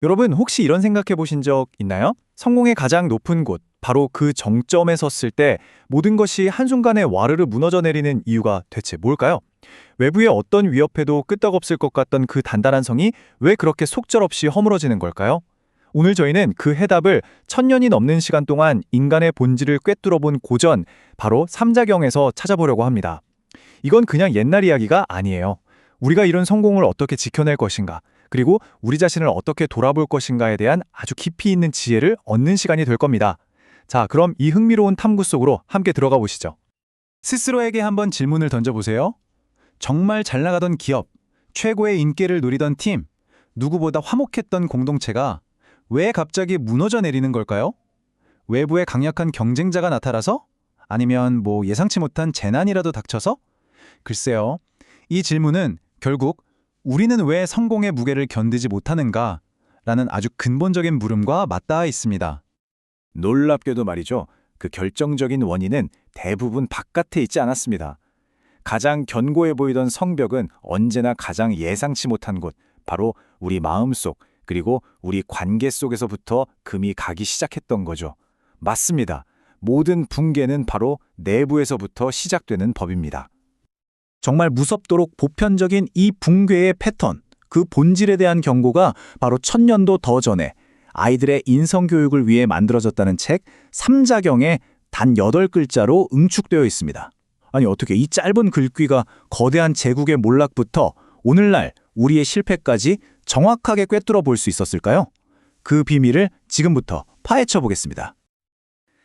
여러분 혹시 이런 생각해 보신 적 있나요? 성공의 가장 높은 곳, 바로 그 정점에 섰을 때 모든 것이 한순간에 와르르 무너져 내리는 이유가 대체 뭘까요? 외부의 어떤 위협에도 끄떡없을 것 같던 그 단단한 성이 왜 그렇게 속절없이 허물어지는 걸까요? 오늘 저희는 그 해답을 천년이 넘는 시간 동안 인간의 본질을 꿰뚫어본 고전, 바로 삼자경에서 찾아보려고 합니다. 이건 그냥 옛날 이야기가 아니에요. 우리가 이룬 성공을 어떻게 지켜낼 것인가, 그리고 우리 자신을 어떻게 돌아볼 것인가에 대한 아주 깊이 있는 지혜를 얻는 시간이 될 겁니다. 자, 그럼 이 흥미로운 탐구 속으로 함께 들어가 보시죠. 스스로에게 한번 질문을 던져보세요. 정말 잘 나가던 기업, 최고의 인기를 누리던 팀, 누구보다 화목했던 공동체가 왜 갑자기 무너져 내리는 걸까요? 외부에 강력한 경쟁자가 나타나서? 아니면 예상치 못한 재난이라도 닥쳐서? 글쎄요. 이 질문은 결국 우리는 왜 성공의 무게를 견디지 못하는가? 라는 아주 근본적인 물음과 맞닿아 있습니다. 놀랍게도 말이죠. 그 결정적인 원인은 대부분 바깥에 있지 않았습니다. 가장 견고해 보이던 성벽은 언제나 가장 예상치 못한 곳, 바로 우리 마음속, 그리고 우리 관계 속에서부터 금이 가기 시작했던 거죠. 맞습니다. 모든 붕괴는 바로 내부에서부터 시작되는 법입니다. 정말 무섭도록 보편적인 이 붕괴의 패턴, 그 본질에 대한 경고가 바로 1000년도 더 전에 아이들의 인성교육을 위해 만들어졌다는 책 삼자경에 단 8글자로 응축되어 있습니다. 아니 어떻게 이 짧은 글귀가 거대한 제국의 몰락부터 오늘날 우리의 실패까지 정확하게 꿰뚫어 볼 수 있었을까요? 그 비밀을 지금부터 파헤쳐 보겠습니다.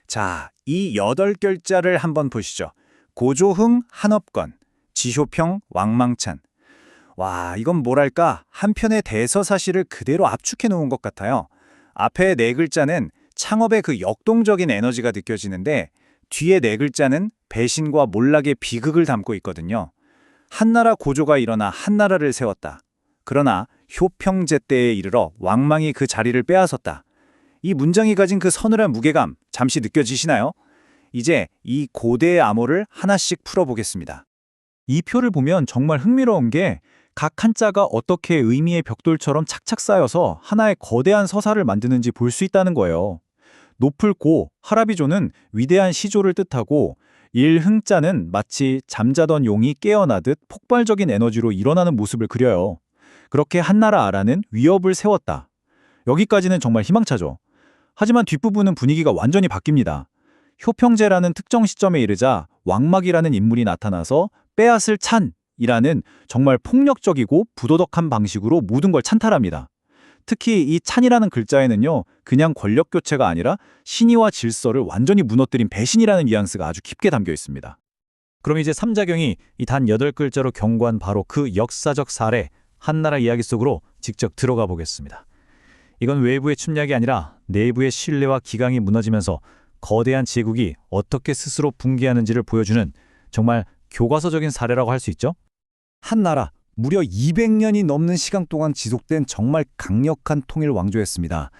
자, 이 8글자를 한번 보시죠. 고조흥 한업건, 지효평 왕망찬. 와, 이건 뭐랄까 한편의 대서사실을 그대로 압축해 놓은 것 같아요. 앞에 4글자는 창업의 그 역동적인 에너지가 느껴지는데 뒤에 4글자는 배신과 몰락의 비극을 담고 있거든요. 한나라 고조가 일어나 한나라를 세웠다. 그러나 효평제 때에 이르러 왕망이 그 자리를 빼앗았다. 이 문장이 가진 그 서늘한 무게감 잠시 느껴지시나요? 이제 이 고대의 암호를 하나씩 풀어보겠습니다. 이 표를 보면 정말 흥미로운 게 각 한자가 어떻게 의미의 벽돌처럼 착착 쌓여서 하나의 거대한 서사를 만드는지 볼 수 있다는 거예요. 높을 고, 하라비조는 위대한 시조를 뜻하고 일흥자는 마치 잠자던 용이 깨어나듯 폭발적인 에너지로 일어나는 모습을 그려요. 그렇게 한나라 아라는 위협을 세웠다. 여기까지는 정말 희망차죠. 하지만 뒷부분은 분위기가 완전히 바뀝니다. 효평제라는 특정 시점에 이르자 왕막이라는 인물이 나타나서 빼앗을 찬이라는 정말 폭력적이고 부도덕한 방식으로 모든 걸 찬탈합니다. 특히 이 찬이라는 글자에는요, 그냥 권력 교체가 아니라 신의와 질서를 완전히 무너뜨린 배신이라는 뉘앙스가 아주 깊게 담겨 있습니다. 그럼 이제 삼자경이 이 단 8글자로 경고한 바로 그 역사적 사례, 한나라 이야기 속으로 직접 들어가 보겠습니다. 이건 외부의 침략이 아니라 내부의 신뢰와 기강이 무너지면서 거대한 제국이 어떻게 스스로 붕괴하는지를 보여주는 정말 교과서적인 사례라고 할 수 있죠. 한나라, 무려 200년이 넘는 시간 동안 지속된 정말 강력한 통일 왕조였습니다.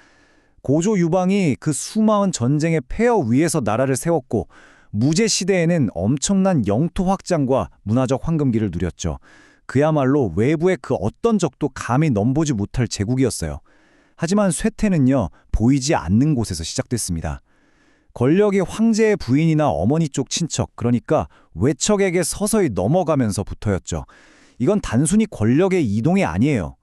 고조 유방이 그 수많은 전쟁의 폐허 위에서 나라를 세웠고 무제 시대에는 엄청난 영토 확장과 문화적 황금기를 누렸죠. 그야말로 외부의 그 어떤 적도 감히 넘보지 못할 제국이었어요. 하지만 쇠퇴는요, 보이지 않는 곳에서 시작됐습니다. 권력이 황제의 부인이나 어머니 쪽 친척, 그러니까 외척에게 서서히 넘어가면서부터였죠. 이건 단순히 권력의 이동이 아니에요.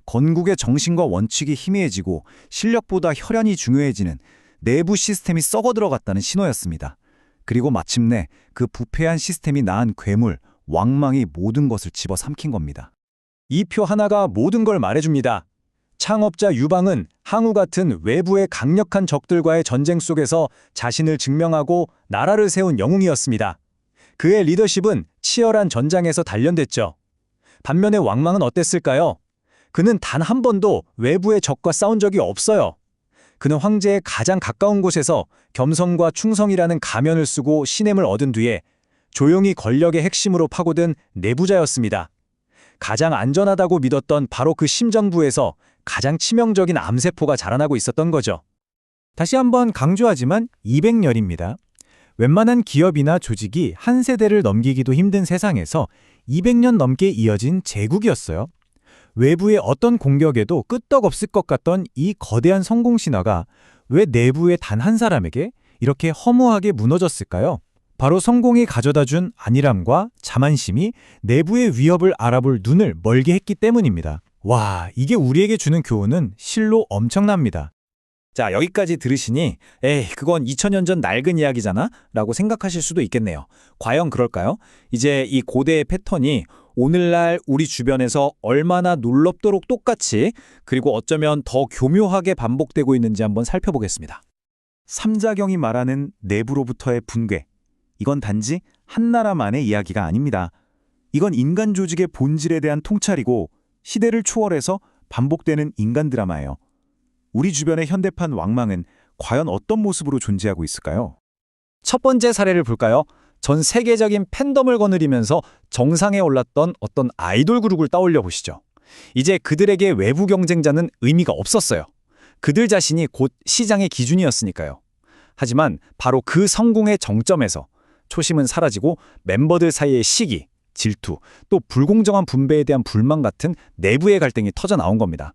건국의 정신과 원칙이 희미해지고 실력보다 혈연이 중요해지는 내부 시스템이 썩어들어갔다는 신호였습니다. 그리고 마침내 그 부패한 시스템이 낳은 괴물, 왕망이 모든 것을 집어삼킨 겁니다. 이 표 하나가 모든 걸 말해줍니다. 창업자 유방은 항우 같은 외부의 강력한 적들과의 전쟁 속에서 자신을 증명하고 나라를 세운 영웅이었습니다. 그의 리더십은 치열한 전장에서 단련됐죠. 반면에 왕망은 어땠을까요? 그는 단 한 번도 외부의 적과 싸운 적이 없어요. 그는 황제의 가장 가까운 곳에서 겸손과 충성이라는 가면을 쓰고 신임을 얻은 뒤에 조용히 권력의 핵심으로 파고든 내부자였습니다. 가장 안전하다고 믿었던 바로 그 심정부에서 가장 치명적인 암세포가 자라나고 있었던 거죠. 다시 한번 강조하지만 200년입니다. 웬만한 기업이나 조직이 한 세대를 넘기기도 힘든 세상에서 200년 넘게 이어진 제국이었어요. 외부의 어떤 공격에도 끄떡없을 것 같던 이 거대한 성공 신화가 왜 내부의 단 한 사람에게 이렇게 허무하게 무너졌을까요? 바로 성공이 가져다준 안일함과 자만심이 내부의 위협을 알아볼 눈을 멀게 했기 때문입니다. 와, 이게 우리에게 주는 교훈은 실로 엄청납니다. 자, 여기까지 들으시니 에이, 그건 2000년 전 낡은 이야기잖아? 라고 생각하실 수도 있겠네요. 과연 그럴까요? 이제 이 고대의 패턴이 오늘날 우리 주변에서 얼마나 놀랍도록 똑같이 그리고 어쩌면 더 교묘하게 반복되고 있는지 한번 살펴보겠습니다. 삼자경이 말하는 내부로부터의 붕괴. 이건 단지 한 나라만의 이야기가 아닙니다. 이건 인간 조직의 본질에 대한 통찰이고 시대를 초월해서 반복되는 인간 드라마예요. 우리 주변의 현대판 왕망은 과연 어떤 모습으로 존재하고 있을까요? 첫 번째 사례를 볼까요? 전 세계적인 팬덤을 거느리면서 정상에 올랐던 어떤 아이돌 그룹을 떠올려 보시죠. 이제 그들에게 외부 경쟁자는 의미가 없었어요. 그들 자신이 곧 시장의 기준이었으니까요. 하지만 바로 그 성공의 정점에서 초심은 사라지고 멤버들 사이의 시기, 질투, 또 불공정한 분배에 대한 불만 같은 내부의 갈등이 터져 나온 겁니다.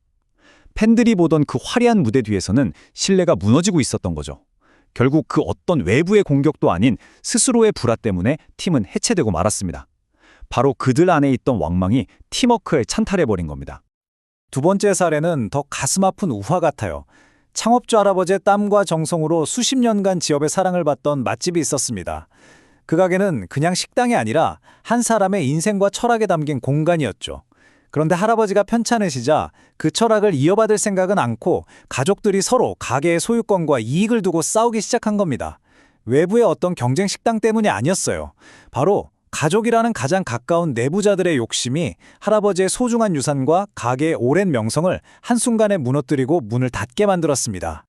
팬들이 보던 그 화려한 무대 뒤에서는 신뢰가 무너지고 있었던 거죠. 결국 그 어떤 외부의 공격도 아닌 스스로의 불화 때문에 팀은 해체되고 말았습니다. 바로 그들 안에 있던 왕망이 팀워크에 찬탈해버린 겁니다. 두 번째 사례는 더 가슴 아픈 우화 같아요. 창업주 할아버지의 땀과 정성으로 수십 년간 지역의 사랑을 받던 맛집이 있었습니다. 그 가게는 그냥 식당이 아니라 한 사람의 인생과 철학에 담긴 공간이었죠. 그런데 할아버지가 편찮으시자 그 철학을 이어받을 생각은 않고 가족들이 서로 가게의 소유권과 이익을 두고 싸우기 시작한 겁니다. 외부의 어떤 경쟁 식당 때문이 아니었어요. 바로 가족이라는 가장 가까운 내부자들의 욕심이 할아버지의 소중한 유산과 가게의 오랜 명성을 한순간에 무너뜨리고 문을 닫게 만들었습니다.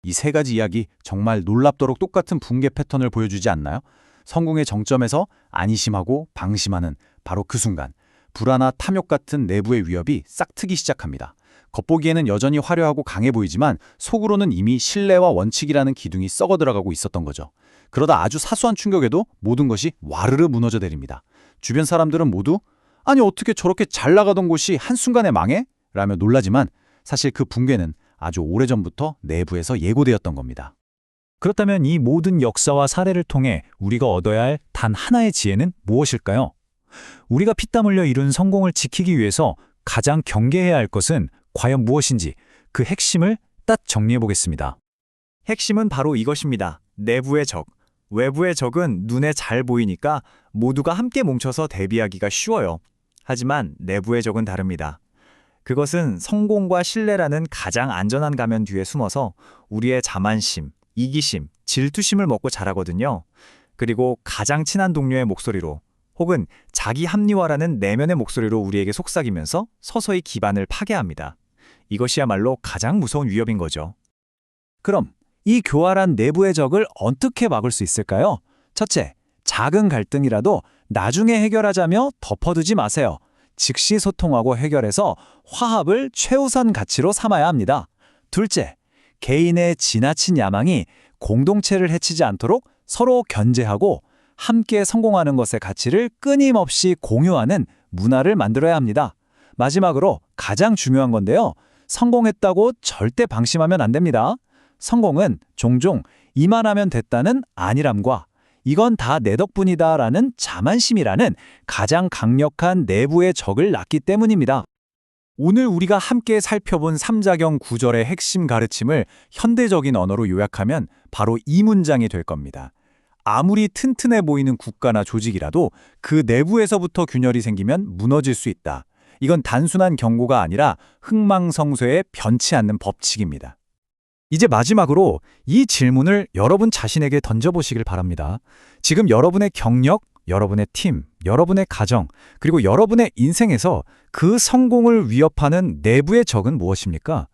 이 세 가지 이야기 정말 놀랍도록 똑같은 붕괴 패턴을 보여주지 않나요? 성공의 정점에서 안심하고 방심하는 바로 그 순간 불화나 탐욕 같은 내부의 위협이 싹트기 시작합니다. 겉보기에는 여전히 화려하고 강해 보이지만 속으로는 이미 신뢰와 원칙이라는 기둥이 썩어 들어가고 있었던 거죠. 그러다 아주 사소한 충격에도 모든 것이 와르르 무너져 내립니다. 주변 사람들은 모두 아니 어떻게 저렇게 잘 나가던 곳이 한순간에 망해? 라며 놀라지만 사실 그 붕괴는 아주 오래전부터 내부에서 예고되었던 겁니다. 그렇다면 이 모든 역사와 사례를 통해 우리가 얻어야 할 단 하나의 지혜는 무엇일까요? 우리가 피땀 흘려 이룬 성공을 지키기 위해서 가장 경계해야 할 것은 과연 무엇인지 그 핵심을 딱 정리해 보겠습니다. 핵심은 바로 이것입니다. 내부의 적. 외부의 적은 눈에 잘 보이니까 모두가 함께 뭉쳐서 대비하기가 쉬워요. 하지만 내부의 적은 다릅니다. 그것은 성공과 신뢰라는 가장 안전한 가면 뒤에 숨어서 우리의 자만심, 이기심, 질투심을 먹고 자라거든요. 그리고 가장 친한 동료의 목소리로 혹은 자기 합리화라는 내면의 목소리로 우리에게 속삭이면서 서서히 기반을 파괴합니다. 이것이야말로 가장 무서운 위협인 거죠. 그럼 이 교활한 내부의 적을 어떻게 막을 수 있을까요? 첫째, 작은 갈등이라도 나중에 해결하자며 덮어두지 마세요. 즉시 소통하고 해결해서 화합을 최우선 가치로 삼아야 합니다. 둘째, 개인의 지나친 야망이 공동체를 해치지 않도록 서로 견제하고 함께 성공하는 것의 가치를 끊임없이 공유하는 문화를 만들어야 합니다. 마지막으로 가장 중요한 건데요. 성공했다고 절대 방심하면 안 됩니다. 성공은 종종 이만하면 됐다는 안일함과 이건 다 내 덕분이다라는 자만심이라는 가장 강력한 내부의 적을 낳기 때문입니다. 오늘 우리가 함께 살펴본 삼자경 구절의 핵심 가르침을 현대적인 언어로 요약하면 바로 이 문장이 될 겁니다. 아무리 튼튼해 보이는 국가나 조직이라도 그 내부에서부터 균열이 생기면 무너질 수 있다. 이건 단순한 경고가 아니라 흥망성쇠에 변치 않는 법칙입니다. 이제 마지막으로 이 질문을 여러분 자신에게 던져보시길 바랍니다. 지금 여러분의 경력, 여러분의 팀, 여러분의 가정, 그리고 여러분의 인생에서 그 성공을 위협하는 내부의 적은 무엇입니까?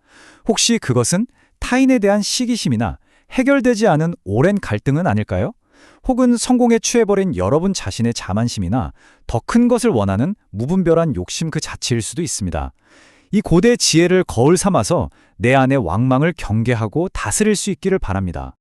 혹시 그것은 타인에 대한 시기심이나 해결되지 않은 오랜 갈등은 아닐까요? 혹은 성공에 취해버린 여러분 자신의 자만심이나 더 큰 것을 원하는 무분별한 욕심 그 자체일 수도 있습니다. 이 고대 지혜를 거울 삼아서 내 안의 왕망을 경계하고 다스릴 수 있기를 바랍니다.